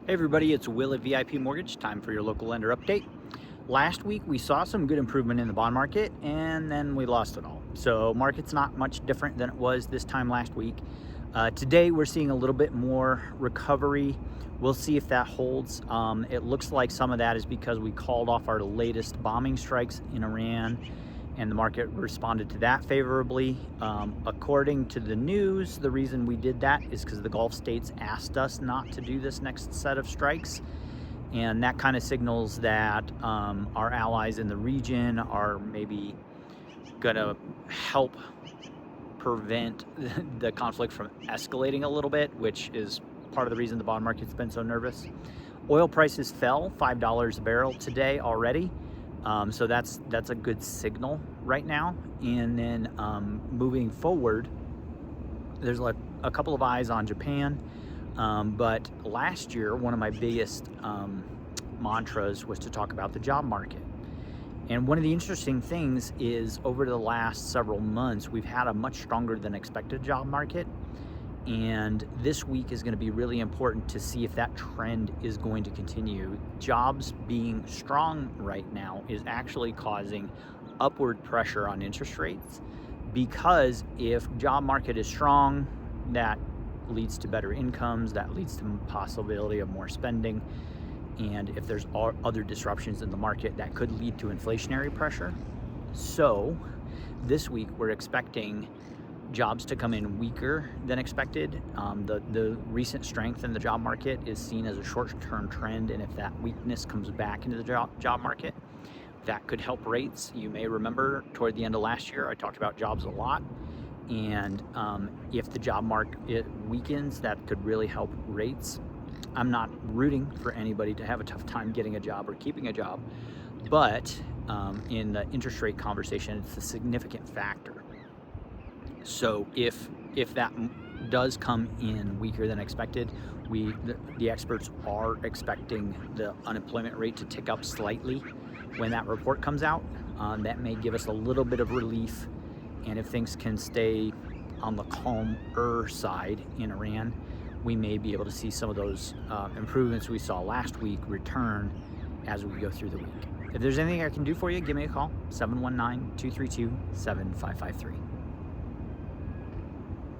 Hey everybody, it's Will at VIP Mortgage. Time for your local lender update. Last week we saw some good improvement in the bond market and then we lost it all. So market's not much different than it was this time last week. Today we're seeing a little bit more recovery. We'll see if that holds. It looks like some of that is because we called off our latest bombing strikes in Iran and the market responded to that favorably. According to the news, the reason we did that is because the Gulf states asked us not to do this next set of strikes. And that kind of signals that our allies in the region are maybe gonna help prevent the conflict from escalating a little bit, which is part of the reason the bond market's been so nervous. Oil prices fell $5 a barrel today already. So that's a good signal right now. And then moving forward, there's like a couple of eyes on Japan. But last year, one of my biggest mantras was to talk about the job market. And one of the interesting things is over the last several months, we've had a much stronger than expected job market. And this week is going to be really important to see if that trend is going to continue. Jobs being strong right now is actually causing upward pressure on interest rates, because if job market is strong, that leads to better incomes, that leads to possibility of more spending. And if there's other disruptions in the market, that could lead to inflationary pressure. So this week we're expecting jobs to come in weaker than expected. The recent strength in the job market is seen as a short-term trend, and if that weakness comes back into the job market, that could help rates. You may remember toward the end of last year, I talked about jobs a lot, and if the job market weakens, that could really help rates. I'm not rooting for anybody to have a tough time getting a job or keeping a job, but in the interest rate conversation, it's a significant factor. So if that does come in weaker than expected, the experts are expecting the unemployment rate to tick up slightly when that report comes out. That may give us a little bit of relief, and if things can stay on the calmer side in Iran, we may be able to see some of those improvements we saw last week return as we go through the week. If there's anything I can do for you, give me a call, 719-232-7553.